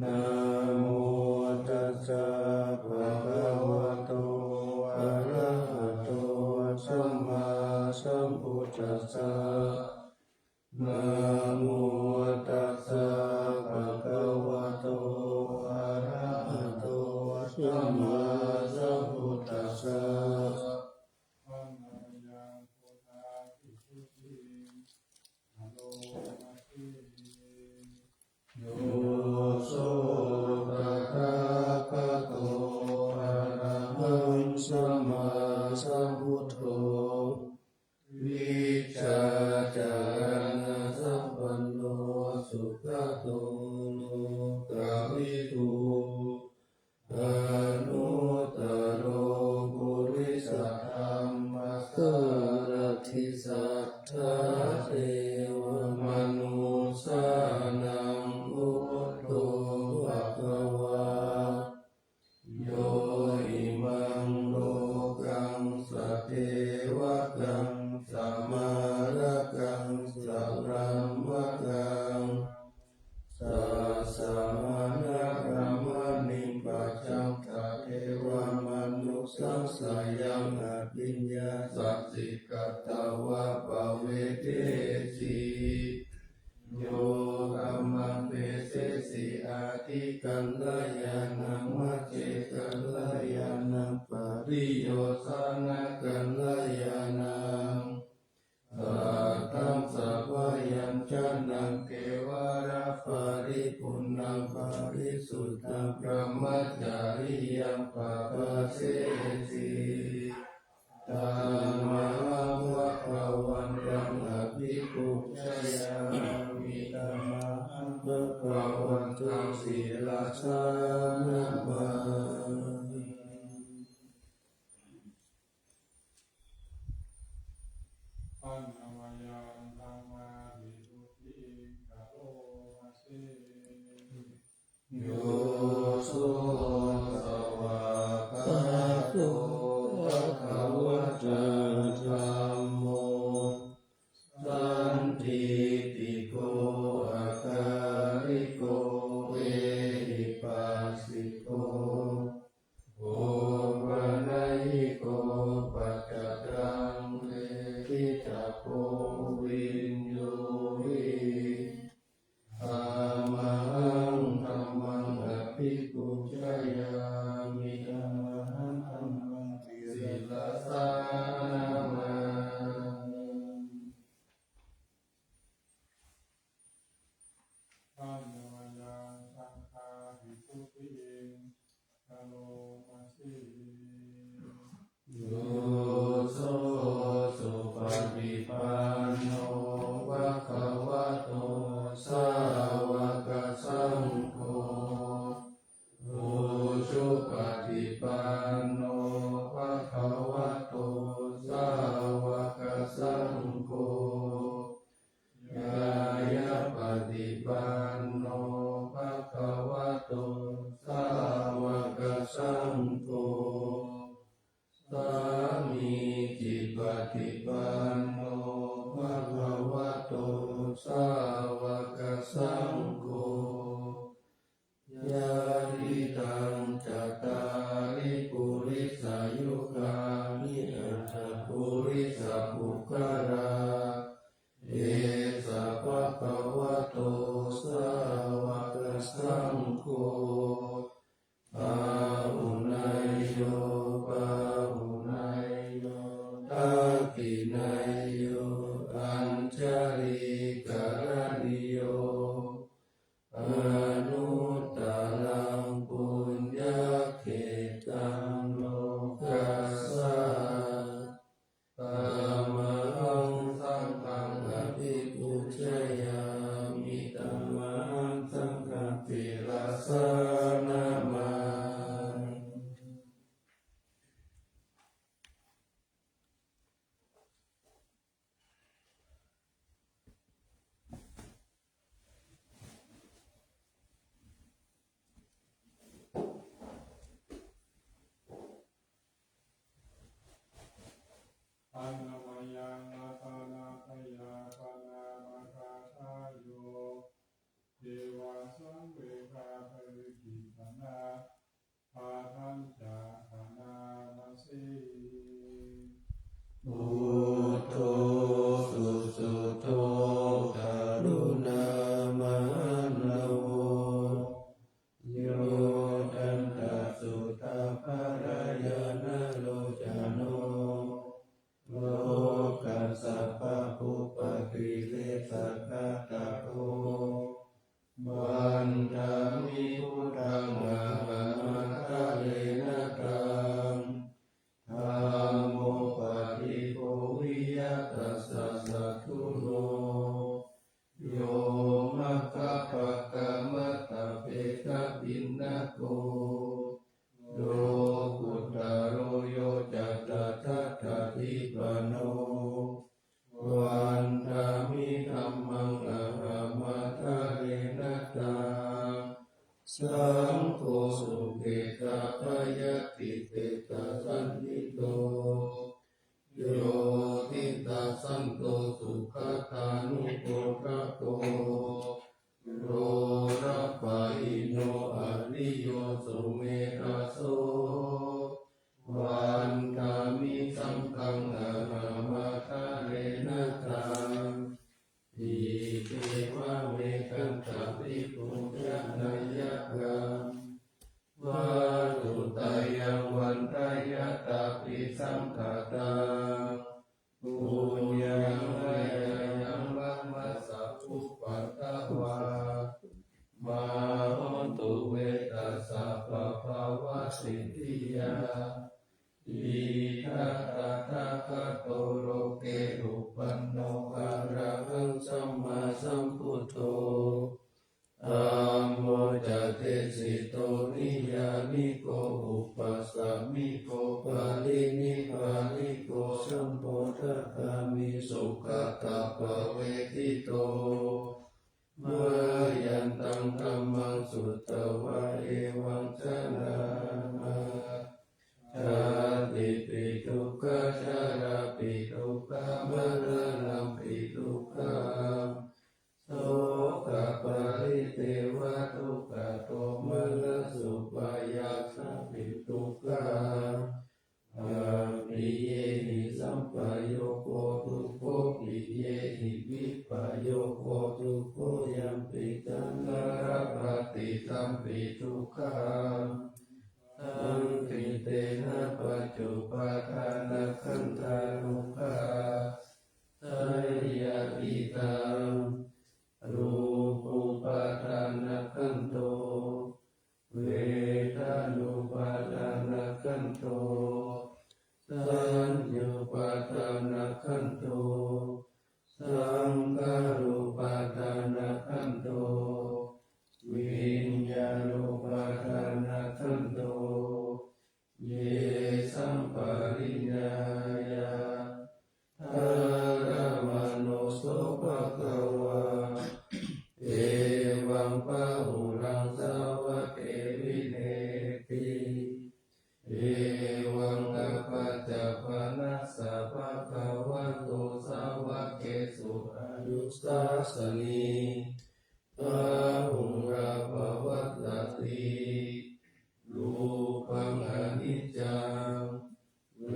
นะโมตัสสะภะคะวะโตอะระหะโตสัมมาสัมพุทธัสสะนะโมตัสสะภะคะวะโตอะระหะโตสัมมาสัมพุทธัสสะโยโสตถาคตโตอะระหังสัมมาสัมพุทโธวิชาจารณะสัพพันโนสุขโตโลกวิทูอนุตตโรปุริสธรรมสารถิสัทธาเทวมนุสานังพุทโธภควาโยอิมังโลกังสเทวกังสัมมาระกังสัพพัมมะกังสัสสะมานะกัมมณิปัจจังกะเทวมนุสสังสยังอภิญญาสัจจิกัตตวะปะเวเทสีโยกัมมังเปเสสิอาทิกัลยานังมัจเจกัลยานังปริโยสานะกัลยานังสัทธังสัพพยัญชนะเกวาระปาริปุณณังปาริสุทธังพระมัจจาริยังปะปะเสสิธัมมังวะภวันตังอภิปุชยามิธัมมังวะภวันตังศีลสานะมาโยโสสวากขาโตภะคะวะตาธัมโมสันทิติโกอาการิโกเอหิปัสสิโกโอปะนะหิโกปัจจตังเวทิตาโพวินโยวิธัมมังธัมมังอภิปุชยามิธัมมังธัมมังศีลสานะมาโยโสสุปฏิปันโนภะคะวะโตสาวกสังโฆโอสุปฏิปันโนภะคะวะโตสาวกสังโฆญาญาปฏิปันโนภะคะวะโตสาวกสังโฆสามีจิปฏิปันโนภะคะวะโตสาวกสังโฆญาณิตังจัตตาริปุริสายุคานิอัตถปุริสปุคคาราเอสะภะคะวะโตสาวกสังโฆปาหุนายโยปาหุนายโยทักขินายโยอัญชลิกรณิโยอนุตตรังปุญญเขตังโลกัสสะธัมมังสังฆังอภิปุชยามิธัมมังสังฆังศีลสา ญจทนานาสีพุทโธสุสุโธกรุณามโนโยตันตสุตภรายนะโลจโนโลกัสสะปะปุปปติเลสะกะตะโกวันธามิพุทธังอะหังมัคคะเลนะตังธัมโมปฏิโภวิยตัสสะสัทธุโนโยมัคคะปะกะมะตะเปกะปินนะโกโยกุตตโรโยจัตตะทัตถิปโนวันธามิธัมมังอะหังมัคคะเลนะตังสังโฆสุเกตะปะยะติเตตะสันนิโตโยติตาสันโตสุขตานุโกระโตโรระปะอิโนอริโยสุเมราโสวันธามิสังฆังอะหังมัคคะเลนะตังอิเทวะเมขันธปิปุญญานายกังวาตุตายังวันตายะตาปิสังฆตังปุญญังให้ยังวัมมัสสะอุปัตตวามาโหตุเวตัสสะปะภาวะสิทธิยาอิทัตตะทะคะโตโลเกอุปันโนอะระหังสัมมาสัมพุทโธธัมโมจะเตสิโตนิยานิโกอุปัสสมิโกปาลินิปาลิโกสัมโพธิคามิสุขตาปะเวทิโตมายันตังธัมมังสุตตวะเอวังชนะชาติปิทุกขชาราปิทุกขมรณะปิทุกขโสกปะริเทวะทุกขโทมนัสสุปายาสะปิทุกขอาปิเยหิสัมปโยโคทุกโขปิเยหิวิปโยโคทุกโขยัมปิตังนรปฏิสัมปิทุกขาสังคิเตนะปัจจุปทานะขันธานุภาสยะอิตังรูปุปทานะขันโตเวทานุปทานะขันโตสัญญุปทานะขันโตสังขารุปทานะขันโตวิญญาณุปทานะขันโตเยสัมปริญญายาธารมโนโสภะคะวาเอวังปะหุรังสาวะเกวิเนติเอวังกัปปัจจปนัสสะภะคะวะโตสาวะเกสุอายุสสาสนีปะหุราภวัตติรูปังอนิจจังเว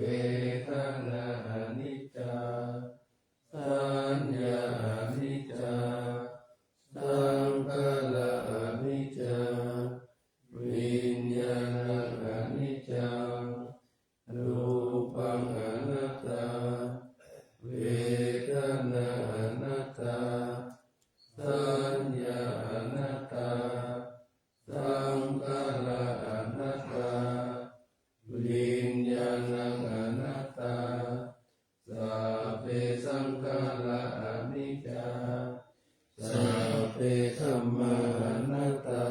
ทนาอนิจจาสัญญาอนิจจาสังขารอนิจจาวิญญาณอนิจจังรูปังอนัตตาเวทนาอนัตตาสัญญาอนัตตาสังขารอนัตตาวิญญาณอนัตตาสัพเพสังขาราอนิจจาสัพเพธัมมาอนัตตา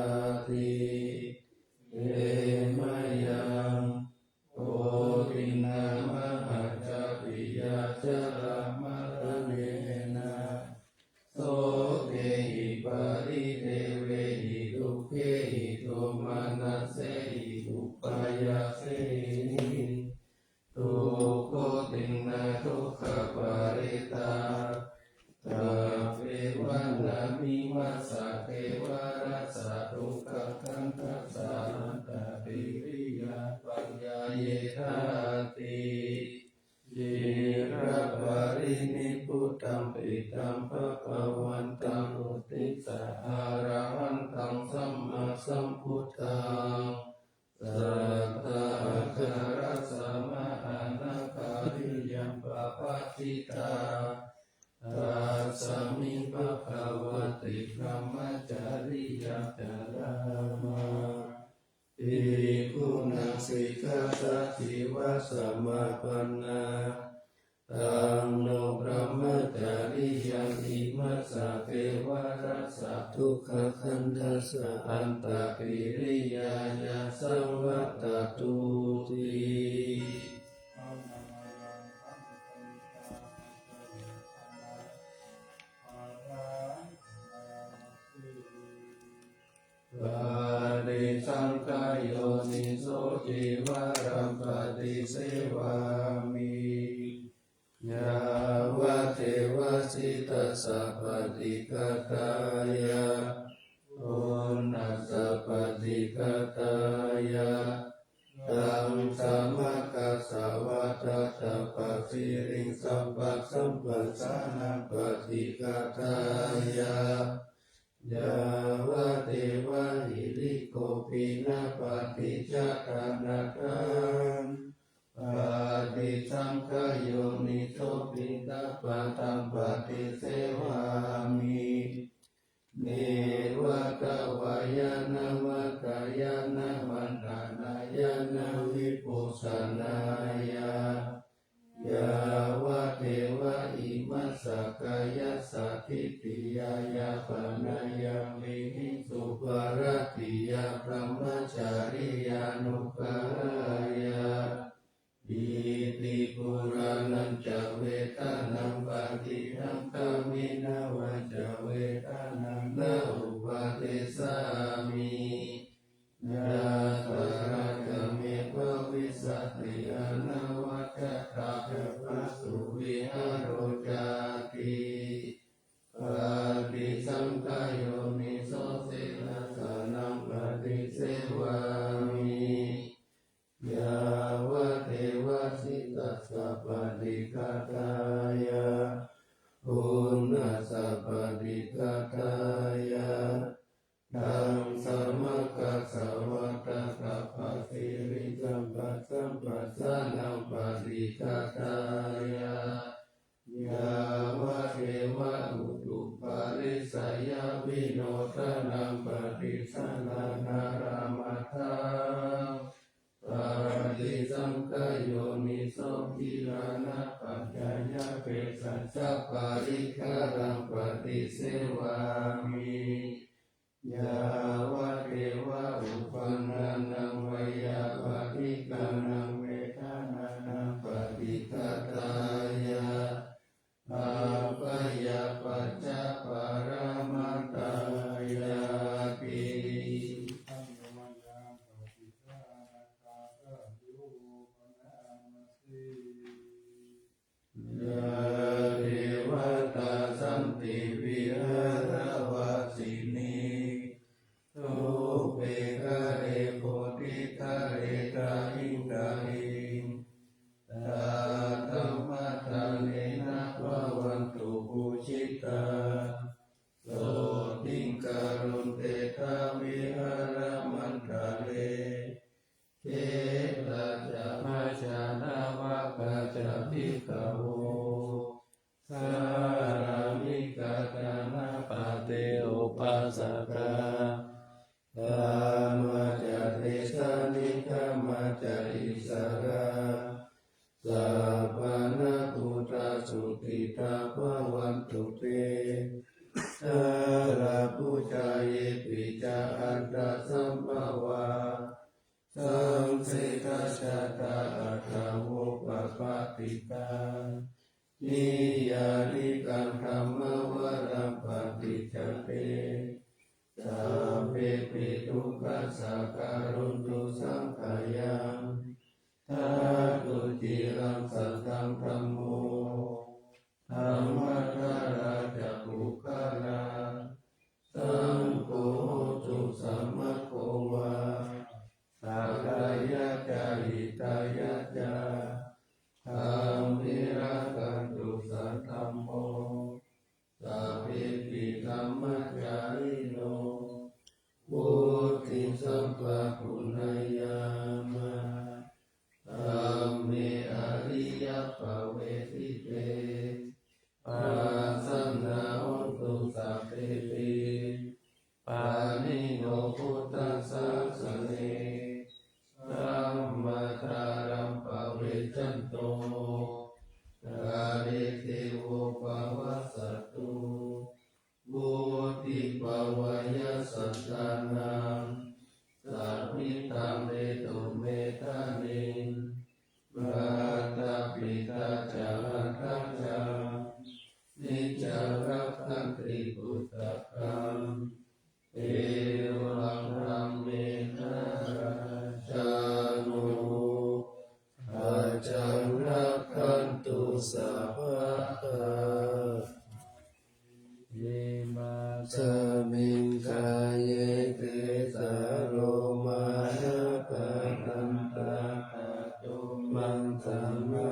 ติเอมะยังโอตินามหัจจปิยาจารามะระเนนะโสเทหิปาริเทเวหิทุกเขหิโทมานัสเสหิอุปายาเสหิทุกโขตินนาทุกขปาริตาตาเววันนามิมัสสะเทวรัสสะทุกขคันทัสสะอันตติริยาป ตังภะคะวันตังอุทิสะอะระหันตังสัมมาสัมพุทธังสัทธาคารัสสะมะอานาคาริยังปะปะทิตาตัสสะมิภะคะวะติพรหมจาริยจารามะภิกขุนังสิกขาทิวะสัมมาปันนาตังโนพรหมจาริยังอิมัสสะเทวรัสสะทุกขคันธัสสะอันตปิริยายาสังวัตตุติปฏิสังขายโยนิโสจิวารัมปฏิเสวามิยาวะเทวสิตัสสะปฏิกตายะโอนัสสะปฏิกตายะตังสัมมากัสสะวะตะตะปะสิริงสัมปัสสัมปัสสะนังปฏิกตายะยาวะเทวะหิริโกปินะปฏิจจตนะตังปฏิสังขายโยนิโสปิตาปะตังปฏิเสวามิเนวะกวายานาวะกายานามันตานายานาวิปุสสนายายาวะเทวะอิมัสสะกายสัทธิติยายาปนายามิหิสุปารติยาพรหมจาริยานุกายาอิติปุรานันจะเวทานังปฏิทังกามินาวัจเวทานังนาอุปาเทสามินาตาระกะเมภวิสัตติอนาวัจตาภะสุวิหารโรจาติปฏิสังขายโยนิโสสิลัสสะนังปฏิเสวามิยาวะเทวะสิตัสสะปฏิกตายะโอนัสสะปฏิกตายะตังสัมมากัสสะวะตะตะปะสิริสัมปัสสัมปัสสะนังปฏิกตายะยาวะเทวะอุตุปาริสยาวิโนทะนังปฏิสันนานารามัทธังปฏิสังขายโยนิโสทิลานะปัจจายะเปสัสสะปาริคารังปฏิเสวามิยาวะเทวะอุปันนานังวยาปฏิกานังเวทานานังปฏิกตายะอาปยาปัจจปารามัตตายาปิยาเทวตาสันติวิหารวาสินีทุเปกะเรโพธิกะเรกาหิงกาหิงตาธัมมะทะเนนะภวันตุภูชิตาโสติงการุณเตทาวิหารมันตะเลเทตาจะมาชานาวะกาจะพิกโวสารามิกาตานาปะเตโอปัสสกาธรรมจะเทสานิธรรมจะอิสระสัพพะนาพุทธสุติตาภวันตุเตอาราปุจายปิจาอันตสัมภวาสังเสกชาตาอัตถาโวปปะติกานิยานิกังธรรมวรัมปฏิจจเตสัพเพปิทุกขัสสะการุณตุสังขายังทัตตุจิรังสัตตังธัมโมธัมมัทธาราจะปุคคลาสังโฆตุสัมมะโควาสักกายะจาหิตายะจาธัมมิราคันตุสัทธัมโม พุทธัสสะเนสัมมาทารัมปะเวชันโตกาเรเทโวปะวัสสตุบุติปวายสัตตานังสัพพิตังเมตุเมธานิราตาปิตาจารัตจานิจารัตตังติปุตตะกังเอวังธัมเมนะจานุอาจังรักขันตุสัพพะเยมาสมิงกายเยเตสะโรมานะปะตันตาตุมังสัมมา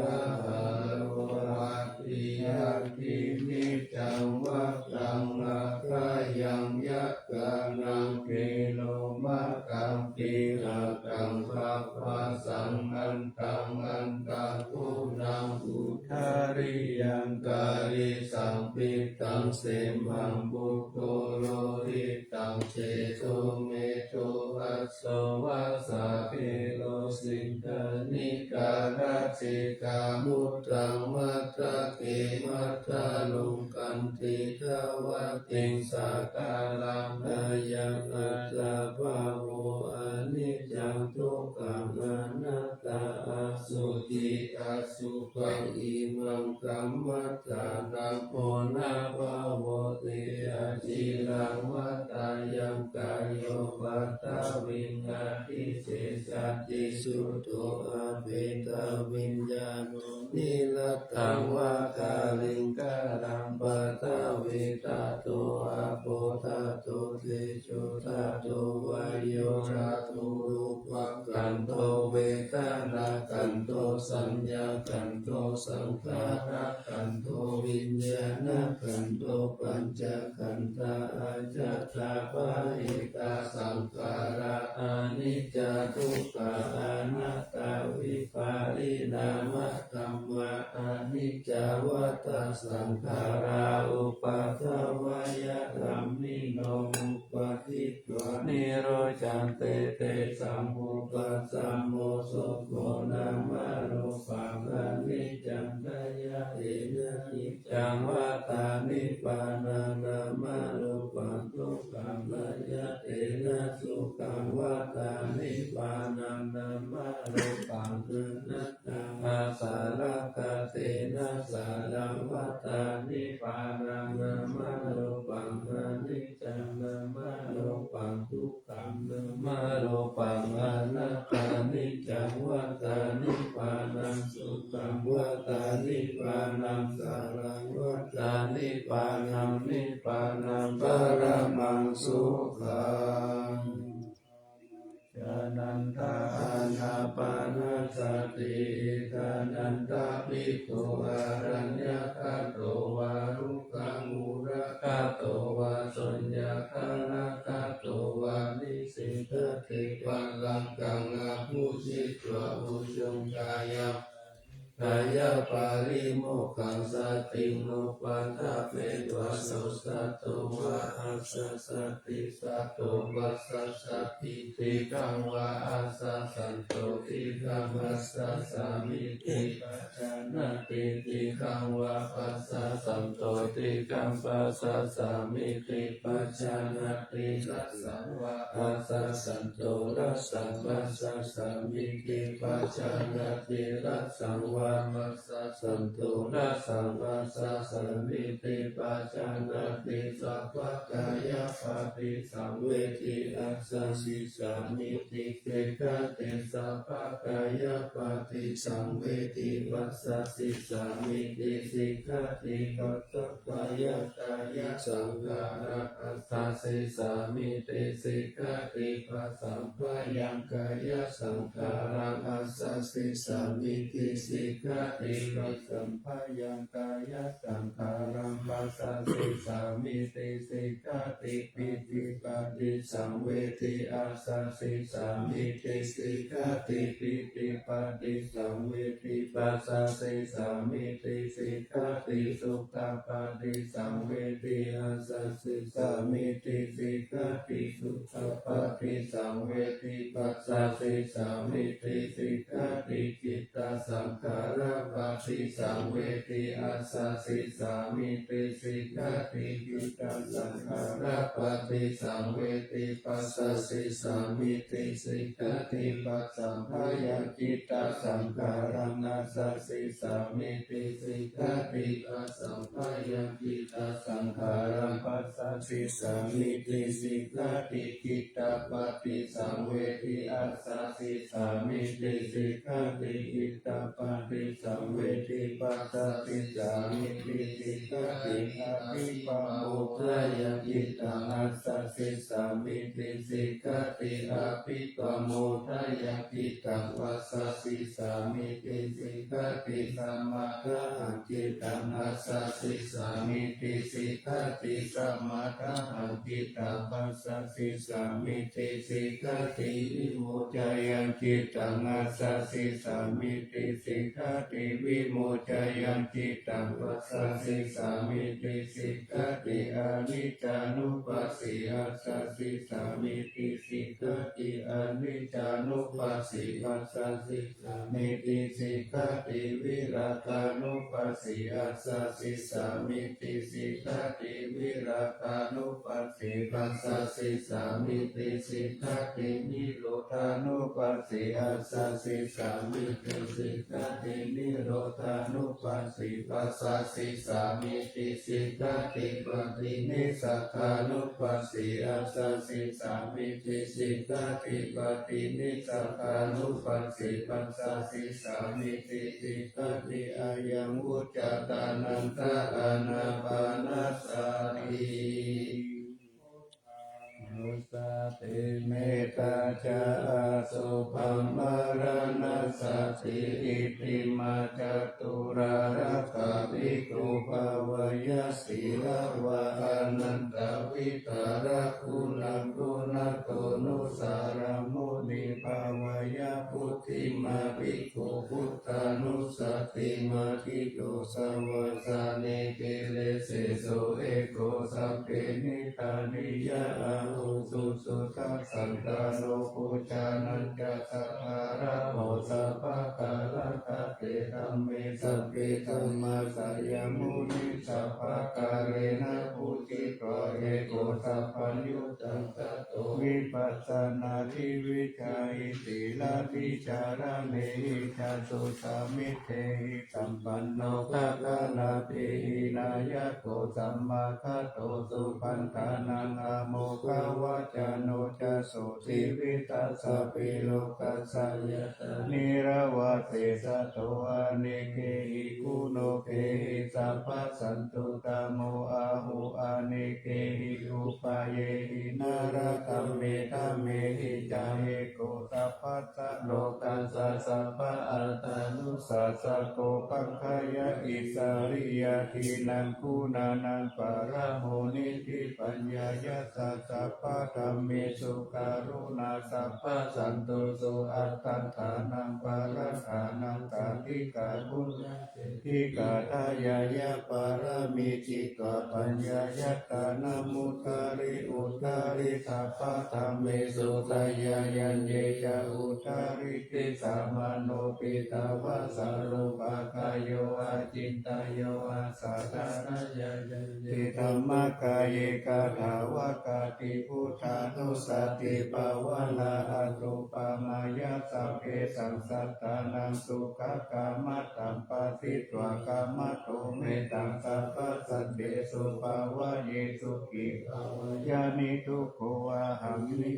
โลวัตติยักขินิจังวัฏตังอาคายังยักขานังเกโลมะกังปิระกังภะภะสังอันตังอันตังอุนังอุทาริยังกาลิสัมปิตังเสมังบุคโคโลหิตังเจโตเมโตอัสสวะสะเพโลสิกานิการะเจกามุตตังมัตตะเกมัตตะลุกันติทาวะติงสากาลังอายังอัตตาภาโวอนิจจังทุกขังอนัตตาอสุติอสุขังอิมังกัมมัฏฐานังโพนะภาโวติอาจิรังวัตตายังกายโยปัตตาวิญญาติเสสัจจิสุตโตอาเปตาวิญญาโนนิรัตตังวากาลิงกาลังปัตตาวิตาโตอาโปตาโตเตโชตาโตวายโยราโตรูปังกันโตเวทนากันโตสัญญากันโตสังขารกันโตวิญญาณกันโตปัญจขันธาอาจาตาปะหิตาสังขาราอนิจจทุกขาอนัตตาวิปาริณามะธัมมาอนิจจวัฏฏสังขาราอุปัฏฐวยธัมมิโนอุปาทิตวนิโรจันเตเตสัมมุปัสสัมโมสุโขนามารูปังอนิจจังกายเตนะนิจจังวัฏฏานิพพานานามารูปังทุกขังกายเตนะสุขังวัฏฏานิพพานานามารูปังอนัตตาอาสาระกะเตนะสารังวัฏฏานิพพานานามารูปังอนิจจังนามารูปังทุกขังนามารูปังอนัตตานิจจังวัฏฏานิพพานังสุขังวัฏฏานิพพานังสารังวัฏฏานิพพานังนิพพานังปรมังสุขังยานันตาอานาปานาสติกานันตาภิกขุอารัญญคโตวารุกังมุระคโตวาสัญญาคานาคโตวานิสิตติปัลลังกังอาภูชิตวะอุชุงกายะกายปาริโมกขังสติโนปัฏฐะเปตวะสุสัตโตวะอัสสะสติสัตโตวัสสะสติติกังวะอัสสะสันโตติกังวัสสะสามิติปัจจานาติติกังวะปัสสะสันโตติกังปัสสะสามิติปัจจานาติรัสสังวะอัสสะสันโตรัสสังปัสสะสามิติปัจจานาติรัสสังวะปัสสะสันโตรัสสังปัสสะสามิติปัจจานาติสัพพะกายปฏิสังเวทิอัสสะสิสามิติเกกะเตสัพพะกายปฏิสังเวทิวัสสะสิสามิติสิกขติปัสสะกายสังขาระอัสสะสิสามิติสิกขติปัสสัมภยังกายสังขารังอัสสะสิสามิติสิก กาติวิสัมภยังกายสังขารังปัสสะสิสามิติสิกาติปิติปาติสังเวทิอาสาสิสามิติสิกาติปิติปาติสังเวทิปัสสะสิสามิติสิกาติสุขปาติสังเวทิอาสาสิสามิติสิกาติสุขปาติสังเวทิปัสสะสิสามิติสิกาติจิตตสังขารปาติสังเวทิอาสาสิสามิติสิกาติจิตตสังขารปาติสังเวทิปัสสะสิสามิติสิกาติปัสสัมภยจิตตสังขารังอาสาสิสามิติสิกาติปัสสัมภยจิตตสังขารังปัสสะสิสามิติสิกาติจิตตปาติสังเวทิอาสาสิสามิติสิกาติจิตตปาติสังเวทิปัสสะสิสามิติสิกาติอาภิปะโมทายจิตตังอาสาสิสามิติสิกาติอาภิปะโมทายจิตตังวัสสะสิสามิติสิกาติสัมมาทะหังจิตตังอาสาสิสามิติสิกาติสัมมาทะหังจิตตังวัสสะสิสามิติสิกาติวิโมจายังจิตตังอาสาสิสามิติสิกาติวิโมจายังจิตตังวัสสะสิสามิติสิกาติอนิจจานุปัสสิอาสาสิสามิติสิกาติอนิจจานุปัสสิปัสสะสิสามิติสิกาติวิราคานุปัสสิอาสาสิสามิติสิกาติวิราคานุปัสสิปัสสะสิสามิติสิกาตินิโรธานุปัสสิอาสาสิสามิติสิกาตินิโรธานุปัสสิปัสสะสิสามิติสิกาติปฏินิสสขานุปัสสิอาสาสิสามิติสิกาติปฏินิสสขานุปัสสิปัสสะสิสามิติสิกาติอายังวุจจตานันตอานาปานาสติมุสาติเมตตาจาสุภัมมรณสติอิติมาจตุรารักขาภิกขุภาวายสีลาวะอนันตวิตาระคุณังคุณโตนุสารมุนิภาวายพุทธิมาภิกขุพุทธานุสติมาทิโกสวาสาเนเกเลเสโสเอโกสัพเพนิทานิยะอาหุสุสุทัสสันตโนปุจานันจสัพพาระโหสัพพะกาลคเตธัมเมสัพเพธัมมาสยามุนิสัพพะกาเรนะปุจิโกเอโกสัพพัญญุตังตโตวิปัสสนาทิวิชัยสีลาวิจารเมหิชาสุสามิเทหิสัมปันโนภะคะลาเทหินายะโกสัมมาคะโตสุปันธานังอะโมฆวะจาโนจะโสติวิตัสสะปิโลกัสสะยะตานิรวะเตสะโตอะเนเกหิคุโนเกหิสัพพะสันตุตโมอะหุอะเนเกหิอุปาเยหินาระธัมเมธัมเมหิจาเอโกสัพพะสะโลกัสสะสัพพะอัตตานุสัสสะโกปัคขยะอิสาริยะทินังคุณานังปะระโมนิธิปัญญายะสัสสะปะธัมเมสุการุณาสัพพะสันตุสุอัตตันฐานังปะระฐานังกาติกาบุญทิกาทายายะปารมิจิตวปัญญายะตานามุตาริอุตาริสัพพะธัมเมสุตายายัญเยจะอุตาริติสามโนปิตาวะสารุปากายโยอาจินตายโยอาสัทธารยายัญเยธรรมกายเยกาถาวกาติพุทธานุสติภาวนาอตุปมายะสัพเพสังสัตตานังสุขกามัตตัมปะสิตวากามัตโตเมตังสัพพะสัตเตสุภาวะเยสุขิภาวายานิทุกขวะหังนิ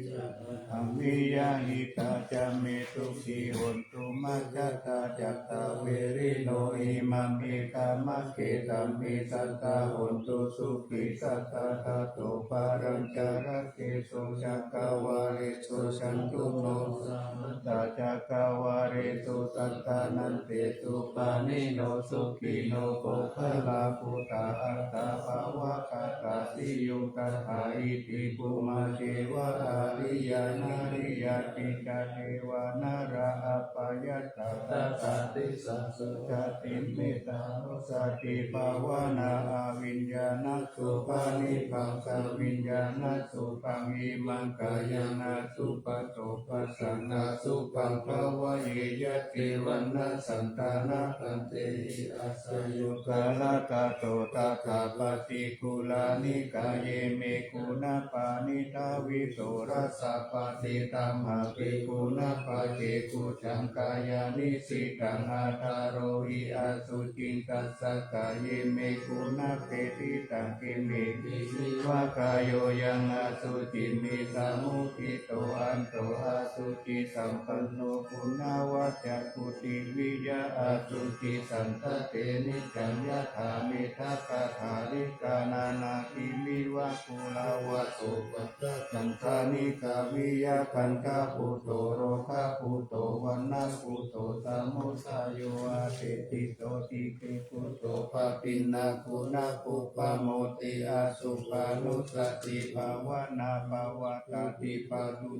หังวิยาหิตาจามเมตุขีหนตุมัจจตาจัตตาเวริโนอิมังเอกามะเกตัมปิสัตตาหนตุสุขิสัตตาตโตปารัญจาระเกสุจักกวาริสุสันตุโนสัมต าจักวาเรตุสัตตานันเตสุปานิโนสุขิโนโภคลาภุตาอัตตาภาวะคตาสิยุตถาอิติปุมาเทวะอาริยานาริยาติกาเทวานาราอปายตาตาสติสัสสุจติเมตานุสติภาวนาอาวิญญาณสุปานิปังสวิญญาณสุปังอิมังกายนาสุปโตปัสสนาสุปังภวะเยยะเทวันนะสันตานะพันเตหิอัสสยุกาลตาโตตถาปฏิกุลานิกายเยเมกุณาปานิทาวิโสรัสสะปฏิตัมหะเปกุณาปะเจกุจังกายานิสิตังอาทาโรหิอาสุจิงตัสสะกายเยเมกุณาเปติตังเกเมติวิวากายโยยังอาสุจิมิสามุทิโตอันโตอาสุจิสัมปันโนปุณาวัจจะกุติวิยาอาสุจิสันตเตนิจัญญาธามิทัคาธาริกานานาคิมิวะกุลาวะโสปัตตะสังฆานิกาวิยาคันธาปุโตโรคาปุโตวันนาปุโตสัมมุสาโยอาเตติโตติเกปุโตปะปินนาคุนาปุปะโมติอาสุปานุสติภาวนาภาวตาติปาตุ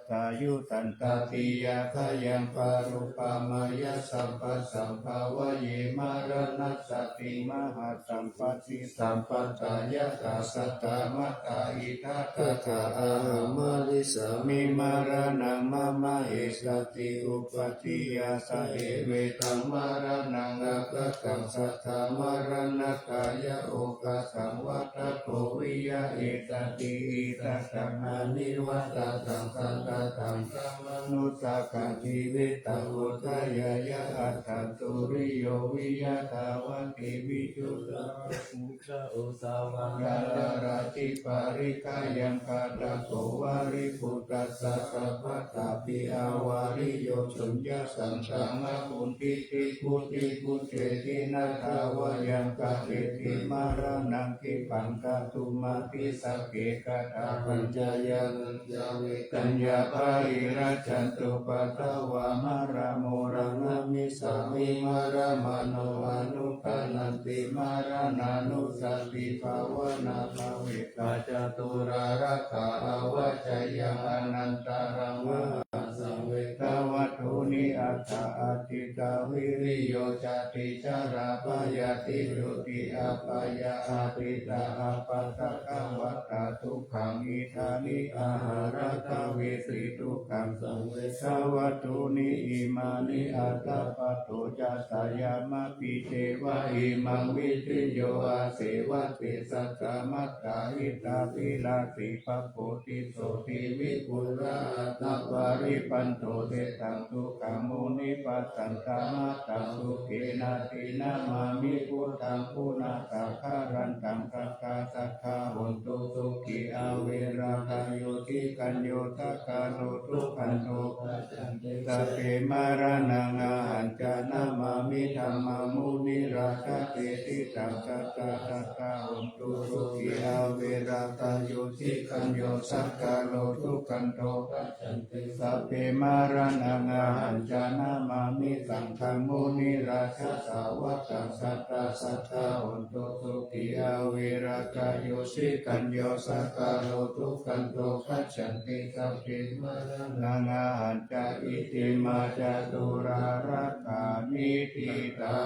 สายุตันตติยาขยังปารุปามายะสัมปัสสัมภาวะเยมารณัสสติมหาสัมปัสสิสัมปัตตายะกาสัตตามะตาอิทัคคะ อาหามาลิสามิมารานังมะมะเอสติอุปติยาสะเหเวตังมารานังอาคตังสัทธามารณกายโอกาสังวัตโตวิยะเอตติอิทัคขังอนิวัตตังสัตตตังสัมมนุสากังชีวิตังอุทยายะอัตถังสุริโยวิยะทาวันติวิจุตตังมุขโอสาวังกาลราติปาริกายังคาตโกวาริปุตตัสสะสัพพะตาปิอาวาริโยสุญญาสังฆังอะปุติติปุติปุเจตินาทาวายังกาเอติมารานังคิปังกาตุมาติสักเกกาตาปัญจายังยาเวกัญญาภาอิราชันตุปัตตวามารโมรังมิสามิมารามาโนอนุปานันติมารานานุสติภาวนาภาเวกาจตุรารักขาอวัจจยังอนันตารังมหาสังเวกวัตถุนิอัตตาอติตาวิริโยจติจาราปายาติจุติอาปายาอาติตาอาปัตตะกวัตตาทุกขังอิทานิอาหารตาเวสิทุกขังสังเวชวัตถุนิอิมานิอัตตาปโตจัสยามะปิเทวะอิมังวิทิโยอาเสวะเตสัจจมัตตาหิตาปิลาติปโปติโสติวิปุระนัปาริปันโตเตตังทุกขมุนิปัสสันตมัตตังสุเกนาตินามามิพุทธังปุนาตาคารันตังกัคคาสัทธาหุนตุสุขิอาเวราคายโยติกัญโยตกาโนทุกขันโตปัจจันเตสัพเพมารานังอาหันจานามามิธัมมามุนิราชเตติตังสัตตาสัตตาหุนตุสุขิอาเวราคายโยติกัญโยสักกาโลทุกขันโตปัจจันติสัพเพมารานังอาหันจานามามิสังฆมุนิราชสาวกสัตตาสัทธาหุนตุสุขิอาเวราคายโยติกัญโยสักกาโลทุกขันโตปัจจันติสัพเพมารานังอาหันจาอิติมาจาตุรารักขานิทิตา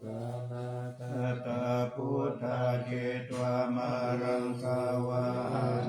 สนาตาพุทธาเจตวามารังสาวา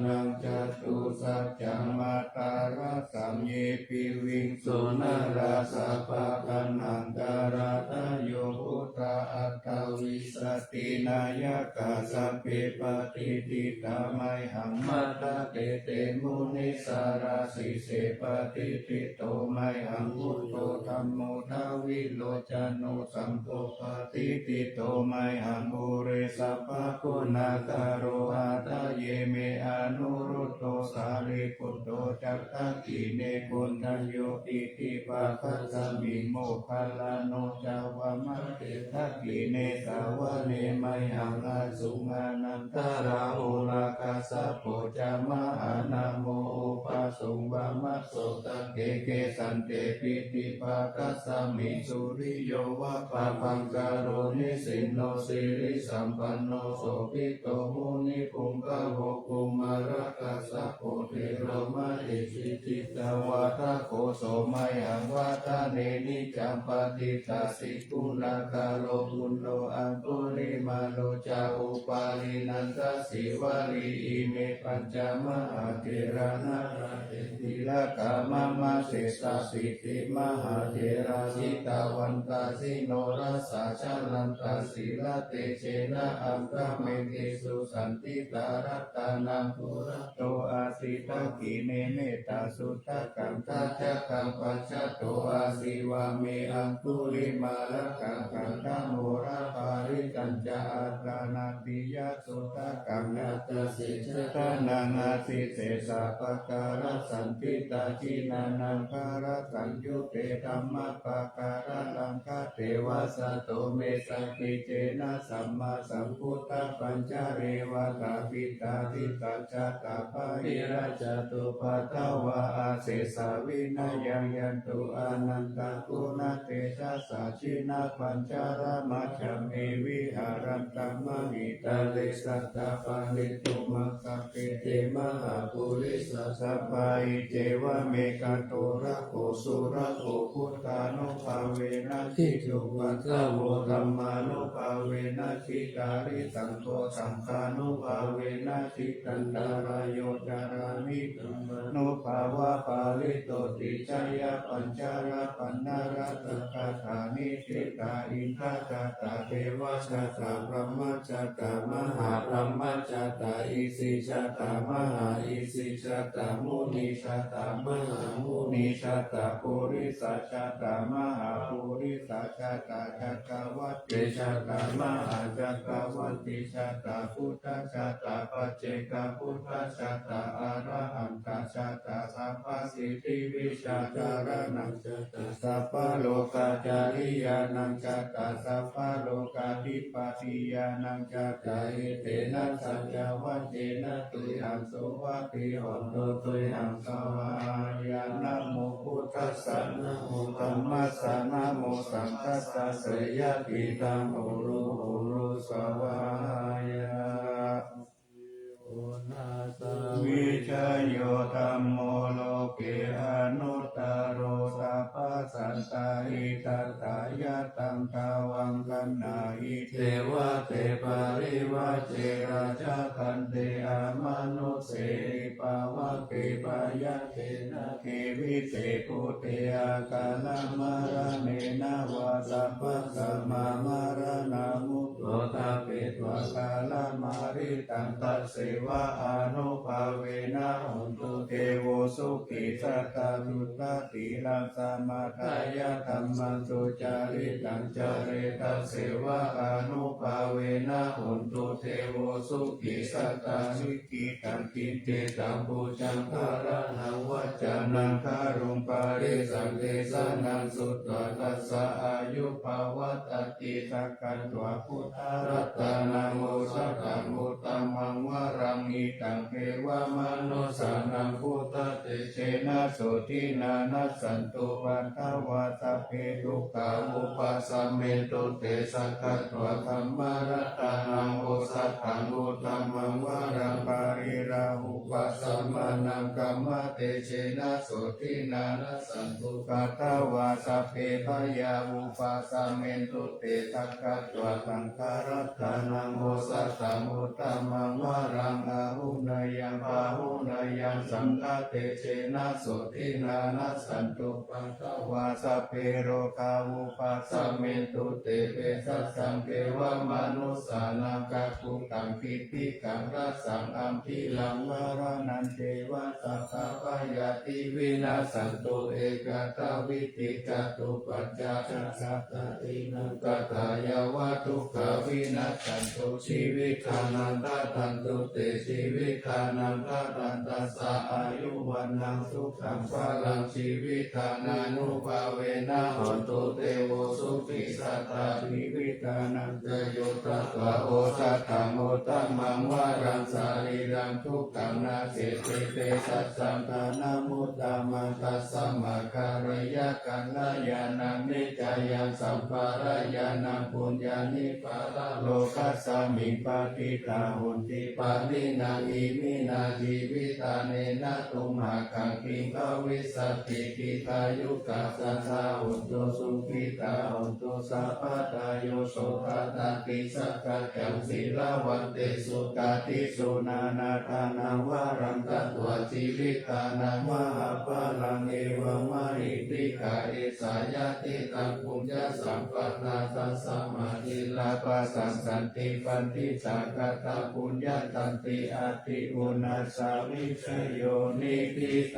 นังจตุสัจจังมาตาระสัมเยปิวิงสุนาราสาปะกันันตาราตโยพุทธาอัตตวิสตินายกาสัพเพปฏิทิตาไมหังมัตตะเตเตมุนิสาราสิเสปฏิทิโตไมหังพุทโธธัมโมทาวิโลจโนสัมโพปฏิทิโตไมหังอุเรสัพพะคุณาคารโรอาตาเยเมอนุรุตโตสารีปุตโตจักขังกิเนกุณัญโยติทิปะคัสสมิโมคคัลลาโนจาวามัตเตทักกิเนสาวะเนไมหังอาสุงานันตาราโอลาคัสสะโพจามหานาโมอุปา สุงบามัสโสตะเกเกสันเตปิติภาคัสสมิสุริโยวะปะปังกาโรนิสินโนสิริสัมปันโนโสภิโตมุนิภุงคะโวกุมารกัสสะโพเทโรมะเอสิติตาวาทะโกโสมัยหังวาทะเนนิจัมปติตาสิกุณาคาโลกุณโลอังคุลิมาโลจาอุปาลินันทสิวาลีอิเมปัญจมหาเทระนาราเตติละกามะมะเสสะสิติมหาเทราสิตาวันตาสิโนรัสสะชลันตาสิละเตเชนะอัมกะเมเตสุสันติตารัตตานังปุระโตอาสิตะกิเนเมตตาสุตตะกัมทัจจกัมปัจจโตอาสิวาเมอังคุลิมาละกังกังธโมระปาริกัญจอัตตานาปิยสุตตะกัมนัตสิเจตานังอาสิเสสะปะการะสันติตาจินานังภาระสัญยุเตธัมมะปะการะลังคาเทวะสะโตเมสังกิเจนะสัมมาสัมพุทธปัญจเรวะตาปิตาทิตัจจตาปะหิราจตุปัตตวะอาเสสาวินายังยันตุอานันตกุณเตชะสาชินาปัญจารมัจจเมวิหารันตัมมหิตาเลสัตตาปันิตุมังคัปเปเตมหาปุริสสัพพายเจวะเมกัตโตระโกสุระโกพุทธานุภาเวนะทิจุปัฏฐโวธัมมานุภาเวนะทิตาริสังโฆสังฆานุภาเวนะทิตันตารายโยจารามิธัมมานุภาวะปาลิโตติจายะปัญจาระปันนารัตถะธานิทิตาอินทจัตตาเทวจัตตาพรหมจัตตามหาพรหมจัตตาอิสิจัตตามหาอิสิจัตตามุนีจัตตามหามุนีจัตตาปุริสัจจัตตามหาปุริสัจจัตตาจักรวัฏติจัตตามหาจักรวัฏติจัตตาพุทธจัตตาปัจเจกพุทธจัตตาอรหันตจัตตาสัพพสิทธิวิชาจารณังจัตตาสัพพโลกาจาริยานังจัตตาสัพพโลกาธิปติยานังจัตตาเอเตนะสัจจวัจเจนะตุหังโสวะติหนโตตุหังสวายานะโมพุทธัสสะนะโมธัมมัสสะนะโมสังฆัสสะเสยะติตังโอรุโอรุสวายาวิชโยธัมโมโลเกอนุตตโรสัพพสันตาหิตัตถายะตังทาวังกันนาหิเทวะเตปาริวะเจราชาคันเตอามนุเสริปาวะเกปายะเตนะเกวิเตปุเตอากาลมารเนนะวะสัพพะสัมมามารณามุตโตตาเปตวะกาลมาริตังตัสเสวะอานุภาเวนะหุนตุเทโวสุขิสัตตาตุตติลังสมาทายะธัมมังสุจาริตังจาเรตัสเสวะอานุภาเวนะหุนตุเทโวสุขิสัตตานิกิตังกินเตตังบูจังภาระนังวัจจานังคารุงปาริสังเทสานังสุตตะตัสสะอายุภาวัตติสักกันตัวพุทธรัตนังโมสักขังโมตัมมังวรังอิตังเทวมนุสานังพุทธเตเชนะโสทินานัสสันตุปันทวาสัพเพทุกขาอุปาสัมเมตุเตสักขัตวะธรรมรัตนังโอสัตถังโอตัมมังวรังปาริราหุปัสสัมมานังกัมมะเตเชนะโสทินานัสสันตุปัตตวาสัพเพพยาอุปาสัมเมตุเตสักขัตวะสังฆรัตนังโอสัตถังโอตัมมังวรังอาหุนยังปาหุนยังสังฆเตเชนะโสทินานัสสันตุปัตตวาสัพเพโรคาวุปัสสัมเมตุเตเปสัสสังเกวมนุสานังกัคุตังพิติกังรัสสังอัมพิลังวารนันเทวะสัพพะปยาติวินาสันตุเอกตาวิติจตุปัจจาสัตตินังกัตายาวะทุกขวินาสันตุชีวิคานันตตันตุเตชีวิคานันตตันตัสสะอายุวัน วันนังสุขังพลังชีวิตานานุภาเวนะหนตุเตโวสุขิสัตตาชีวิตานันเตโยตัสสะโอสัตถังโอตัมมังวารังสารีรังทุกขังนาเสเตเตสัสสังฆานามุตตามังตัสสมาการยะกัลลายานังนิจายังสัมปารายานังปุญญานิปาระโลกัสสมิงปาติตาหุนติปาลินาอิมินาทีวิตาเนนะตุมหากังกิงภวิสัตติกิตายุกัสสะสาหุนโตสุขิตาหุนโตสัพพตาโยโสภะตาติสักกะจังศิลาวันเตสุกาติสุนานาทานังวารังตัตวชีวิตานังมหาภลังเอวมหิติกาเอสายติตังปุญญสัมปนาตัสสมาธิลาปัสสันติปันติสังกตาปุญญตันติอาติอุณาสาวิชโยนิพิโต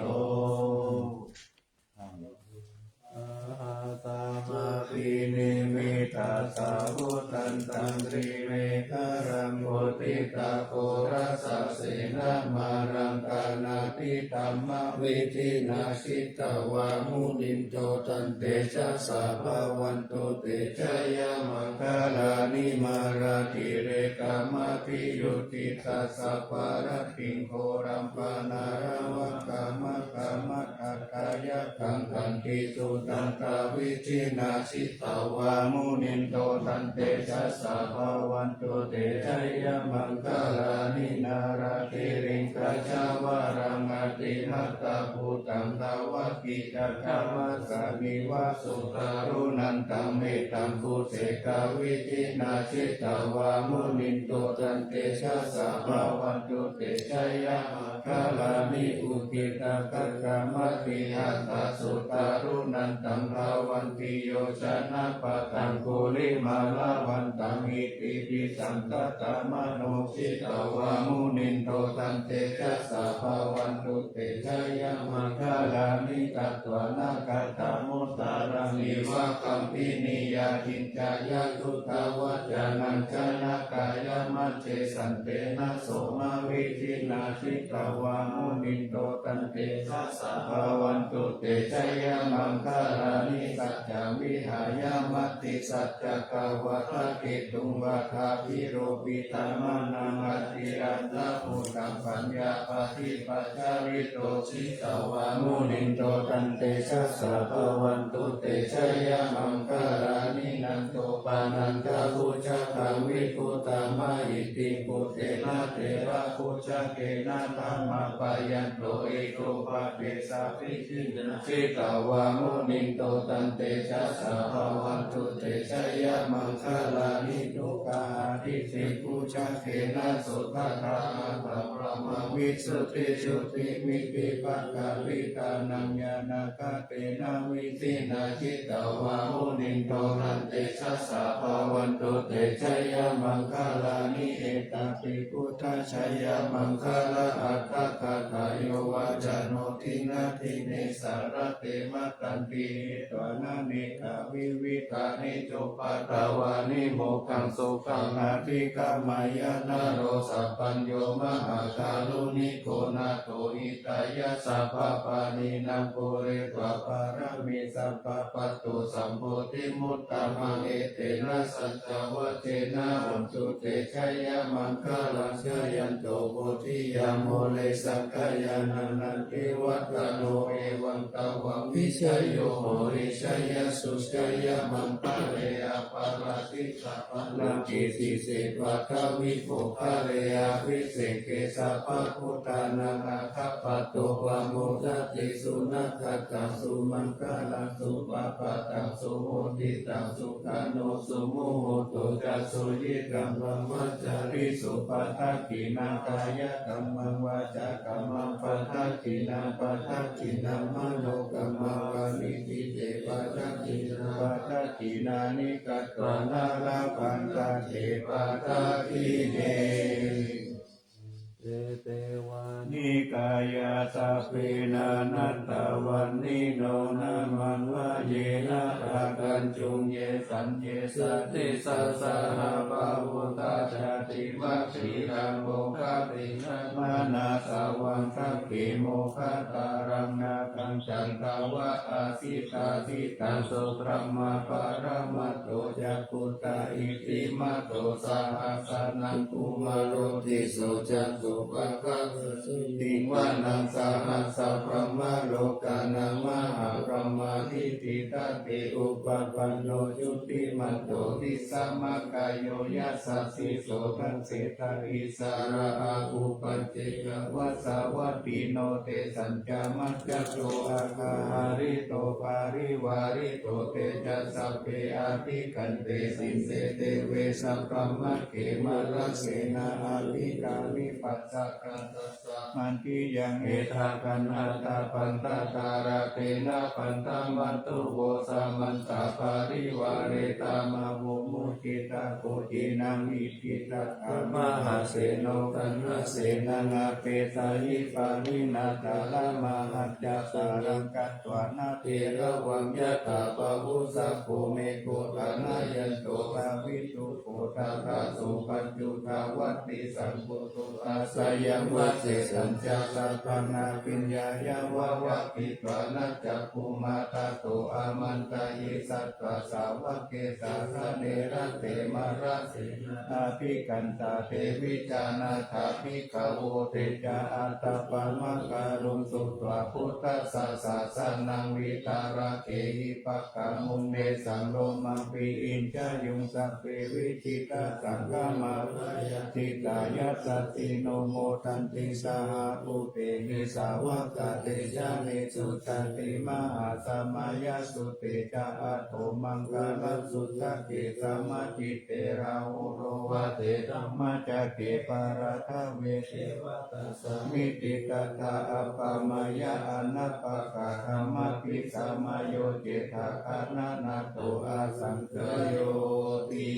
อาตามาปินิมิตาสาวุตันตังตรีเมฆรังโอติตาโครัสเสนามารังกานาติตัมมวิธินาชิตวามุนินโตตันเตชะสาภวันโตเตชะยามังคลานิมาราติเรกามพิยุติตัสสะปารติงโครัมปานารวังกามะกามะอัตตายะกังกันติสุตันตาวิธินาชิตวามุนินโตตันเตชะสาภวันโตเตชะยามังคลานินาราติริงกัจจาวารังอติหัตตาภูตังตาวะกิจักขมัสสามิวะสุตารุนันตังเมตังภูเสกาวิธินาชิตวามุนินโตตันเตชะสาภวันโตเตชะยามังคลานิอุกิตาคัจจมัตติหัตตาสุตารุนันตังภาวันติโยชนะปะตังกุลิมาลาวันตังอิติปิสังคตามโนชิตวามุนินโตตันเตชะสาภวันตุเตชะยามังคลานิตัตวนาคตามุตตารังนิวะคัมปินิยาทินจายะทุตวัจจานังชนะกายมัจเจสันเตนะโสมาวิธินาชิตวามุนินโตตันเตชะสาภวันตุเตชะยามังคลานิสัจจวิหายามัตติสัจจกาวะทะกิตุงวะทาภิโรปิตามานังอติรันตะภูตังปัญญาปฏิปัจจาริโตชิตวามุนินโตตันเตชะสาภวันตุเตชะยามังคลานินันโตปานันทะภูชะคังวิปุตตามาอิติปุเตนะเตระภูชะเกนะธัมมาปายันโตเอโกปะเตสาภิจินนะชิตวามุนินโตตันเตชะสาภวันตุเตชะยามังคลานิทุกขาทิสิภูชะเกนะสุตตะธรรมะพระมวิสุทธิสุติมิปิปักขวิตานังญาณคเตนะวิสินาชิตวามุนินโตตันเตชะสาภวันตุเตชะยามังคลานิเอตปิพุทธชัยยามังคลาอัตตะกตาโยวาจโนทินาทิเนสารเตมะตันติตวนาเนกาวิวิกานิโจปัตตวานิโมขังสุขังอาทิกามายานาโรสัพพัญโยมหาคารุนิโกนาโตอิตายะสัพพปานินังปุเรตวะปารามิสัพพปัตตุสัมโพธิมุตตะมังเอเตนะสัจจวัจเจนะอุนตุเตชะยามังคลังเชยันโตโพธิยามโมเลสักขยานันนันติวัตโนเอวังตวังวิชยโยโหริชยสุชยมังคะเรอปาราติสัพพังกิสิเสตวะทวิโภคะเรอวิเศษเกสัพพะพุทธานังอาคัปปะโตวะโมทัตติสุนัขตังสุมังคลังสุปปะตังสุโหติตังสุขาโนสุโมโหตุจัสสุยิกัมมังวัจจาริสุปัฏฐกินังกายกัมมังวาจากัมมังปัฏฐกินังปัฏฐกินังมโนกัมมังวามิติเตปัฏฐกินังปัฏฐกินานิกัตตวานาลาปันตาเทปัฏฐกิเนเตวานิ กายาตาเปนานัตตวันนิโนนามันวะเยนะรากันจุงเยสันเยสติสัสสะหาปะวุตาชาติวัคคีรังโมคติมานาสาวังคักขิโมคตารังนาคังจันตาวะอาสิตาสิตังสุพรหมปารมัตโตจักขุตาอิติมาโตสาหัสนังกุมารโรติโสจักขุปะกะสุติวานังสาหัสพรหมโลกานังมหาพรหมาทิฏฐิตติอุปปันโนจุติมัตโตทิสัมมกายโยยัสสะสิโสทัสเสตาอิสาระอาอุปัจเจกวัสสาวัตติโนเตสัญจามัจจโตอาคาหาริโตปาริวาริโตเตจัสสะเปอาทิกันเตสินเสเตเวสัพพมะเขมรัสเสนาอาภิกามิปัสสะกันตัสสะมันติยังเอทากันหัตตาปันตาตาระเตนะปันตามันตุโวสามันตาปาริวาเรตามาวุมุจิตาโกจินามิทิตาคามหาเสโนกันหเสนานาเปตายิปานินาตาลามหัจจาสารังกัตวานาเทระวังยะตาปะวุสัพโพเมโกตานายันโตภาวิตุโกตาตาสุปัจจุตาวัตติสัมปุตุอาสยังวัสเสสัญจาสัพพนาปิญญายาวาวะปิตวานัจจภูมาตาโตอามันตายิสัตตาสาวะเกสาสเนระเตมาราเสนาภิกันตาเทวิจานาถาภิกขโวเตจาอัตตปะมะการุงสุตวะพุทธัสสะสะสนังวิตาระเกหิปักขมุนเนสังโลมังปีอินจายุงสัพเพวิจิตาสังฆมาวายติตายัสสติโนโมทันติสหภูเตมิสาวกเตจามิสุตติมหาสมัยสุเตจาอัตโตมังคลสุตตะเกสมาจิเตราโอโรวะเตธัมมาจเกปาราทะเวเทวตาสมิติตตาอัปปมายะอนัปปะกะธรรมปิสามโยเจตาคานานาโตอาสังเกโยติ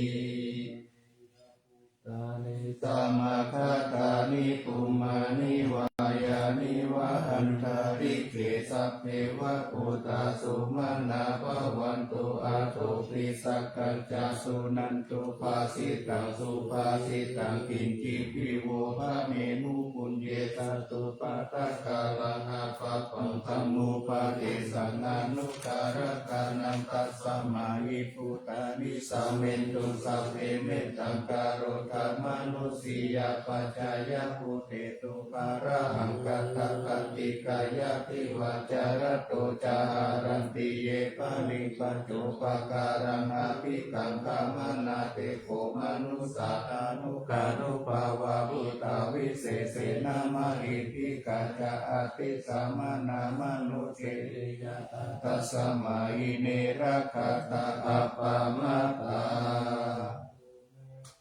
ตานิสมาคาตานิปุมานิวายานิวะหันตาริเกสัพเพวะโกตาสุมานาภวันตุอาโตปิสักกัญจาสุนันตุภาสิตังสุภาสิตังกินจิปิโวภะเมนุปุญเยตัตตุปะตะกาลังอาภะปังธัมมุปะเทสังนานุการะกานังตัสสมาหิปุตานิสัมเมนตุสัพเพเมตตังกาโรธรรมนุสียปัจจายภูเตตุปาระหังกัตตะกัตติกายติวาจารโตจารันติเยปะนิปัจจุปการังอภิกังกามนาเตโกมนุสาตานุกานุภาวะพุตาวิเศษเสนามหิทิกาจาอติสามานามนุเจยะตัสมาหิเนระคาตาอัปปามาตา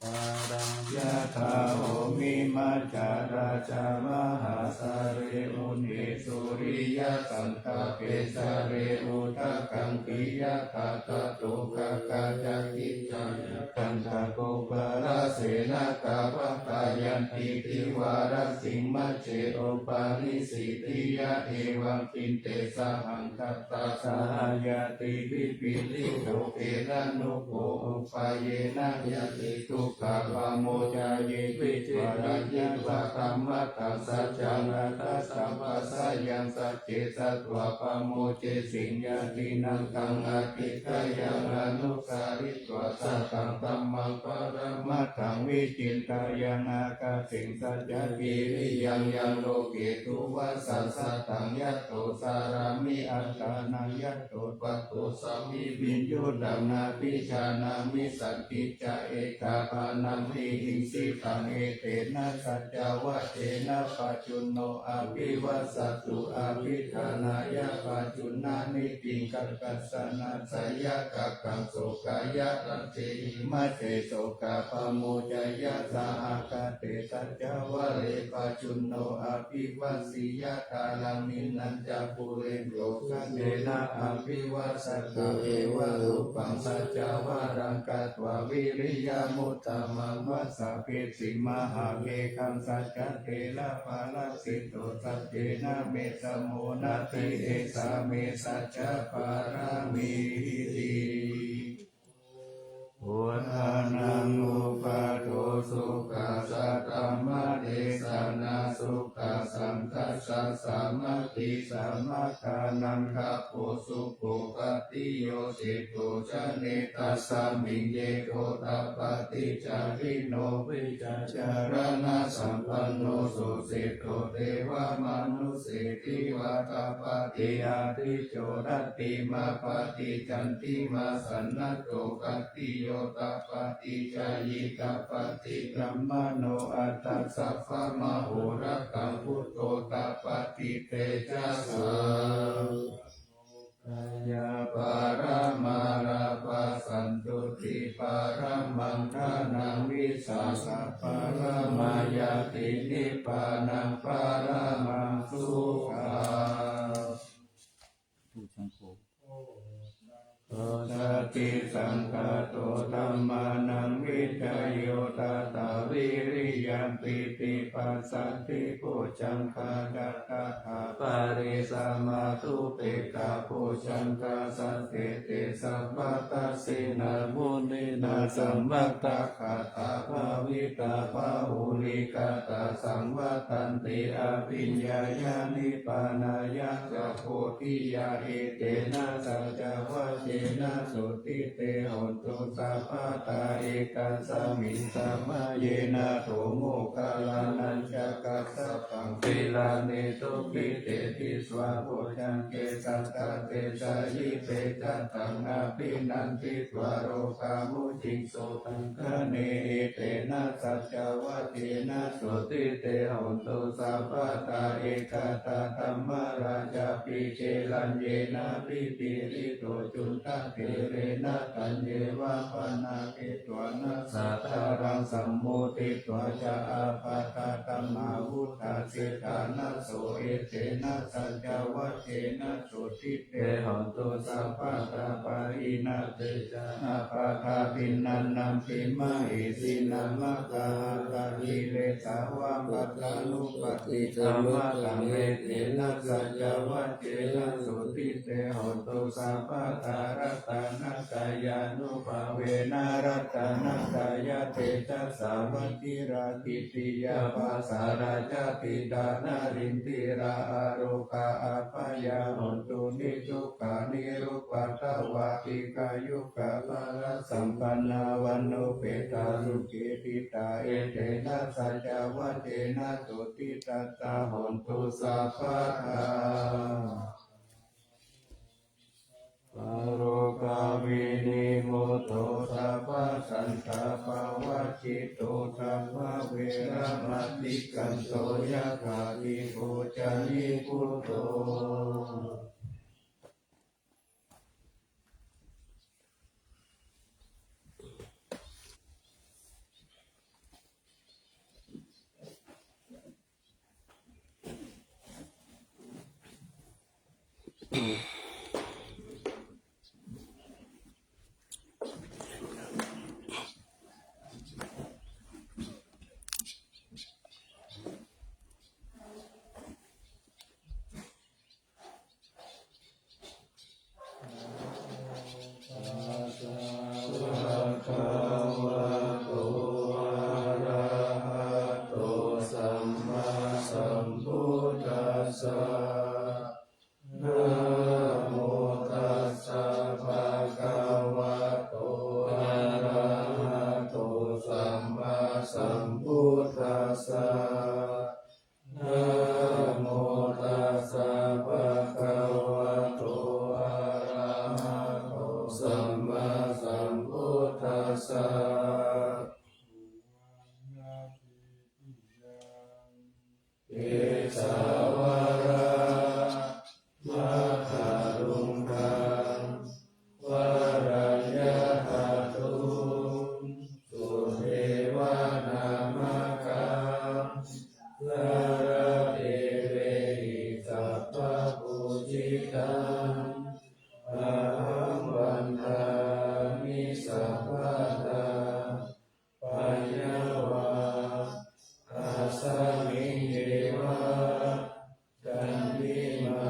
ปารังยะถาโหมิมัจจาราชามหาสาเรอุนิสุริยสันตเปสาเรอุทะกังปิยะตาตตุกะกะจักขิจายะกันตะโกปะระเสนากะวะกายันติทิวารสิมมะเจโอปาริสิติยะเอวังกินเตสะหังคัตตาสหายาติวิปิลิโตเอนะนุโกอุปายนะยะติทุกขะปะโมจายวิจิตรยิตวะธรรมะตัสสะจังรัตสัมปัสสะยังสัจเจสัตวะปะโมเจสิญญาตินังตังอติกายังอนุสาริตวะสัตตังธัมมังปรมัตถังวิจินตายังอากาสิงสัจจกิริยังยังโลเกตุวัสสัสสะตังยัตโตสารามิอัตตานังยัตโตปัตโตสัมมิวิญโยดังนาปิชานามิสันติจะเอกาปานัมหิหิงสิตังเอเตนะสัจจวะเทนะปัจจุโนอภิวัสสตุอา พิธานายะปัจจุนานิติกัสกัสสนัสสยะกักขังโสกายะรังเทหิมะเตโสกาปโมจายะสาหกเตสัจจวะเรปัจจุโนอภิวัสสิยะกาลังนินันจปุเรนโลกเนนะอภิวัสสะเอวะรูปังสัจจวารังกัตวะวิริยมุตตมังวัสสะเพสิมหาเมคังสัจจเทระภาลสิโตสัจเจนะเมสโมนาติเอสาเมสัจจปารามิติพุทธานังอุปาโทสุขัสสะธัมมะเทศนาสุขัสสันทัสสะสามัคคีสัมมาทานังคัปโปสุโภคติโยสิโตชะเนตัสสะมิงเยโตตัปปติจาริโนวิจาจารณะสัมปันโนสุสิโตเทวมนุสิทิวัตปฏิอาทิโจรติมาปฏิจันติมาสันนโตกติโยตัปปติจายิกปฏิกัมมโนอัตตสัพพะมโหระกังพุทโตตัปปติเตจัสสะยาปารามาราปัสสันตุติปารามังคานังวิสาสะปารามายาตินิพพานังปารามังสุขังโตสัจจิสังฆโตธัมมานังวิจโยตตาวิริยัมปิติปัสสันติโพชังคาดัตถะปาริสัมมาตุเปตาโพชังคาสันเตเตสัพพะตัสสินามุนินาสัมมัตตะขัตตาภาวิตาภาหุลิกาตาสังวัตันติอภิญญายานิปานายะจะโพธิยาเอเตนะสัจจวัจเจนะสุติเตหนตุสัพพะตาเอกัสสมิงสัมมาเยนะโตโมคคัลลานัญจะกัสสะปังปิลาเนตุปิเตติสวะโพชังเกสัตตะเตชะยิเตจัตตังอภินันติตวโรกามุจิงโสตังคะเนเตนะสัจจวัจเจนะสุติเตหนตุสัพพะตาเอกตาธัมมาราชาปิเชลัญเยนะปิติริโตจุนตะเทเรนะตัญเยวะปนาเกตวนะสัทธารังสัมโมติตวะจะอาปาตาตัมมาวุฒาสิกานะโสเอเตนะสัจจวัจเจนะสุติเตหนตุสัพพะตาปะรินาเตจาอาปาทาปินันนัมปิมะอิสินามะกาตาลิเลสาวะปัตตานุปติธัมมะตังเวเทนะสัจจวัจเจนะสุติเตหนตุสัพพะตารัตนะกายานุภาเวนะรัตนะกายเตจัสสาวัจจิราติติยาภาสาราจติดานารินติราอาโรคาอาภยาหนตุนิจุกานิรุปัตตวาติกายุกาภาลสัมปันนาวันโนเปตาลุกิติตาเอเตนะสัจจวัจเจนะตุติตัตตาหนตุสัพพะทาปโรกาวินิโมโตสัพพะสันตาภวะจิตโตธัมมะเวระมะติกันโตยะถาติโกจานิพุทโธเอสาวารา มา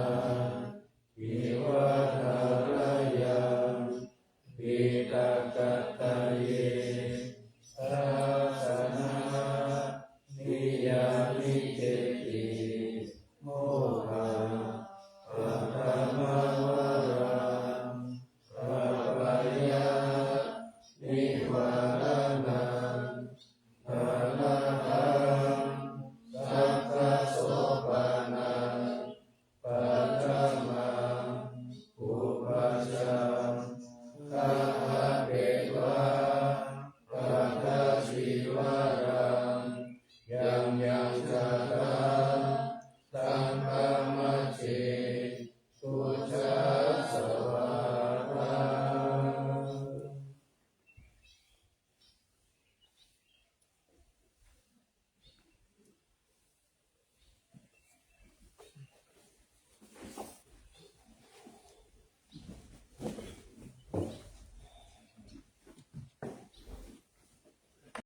ทิวาทารา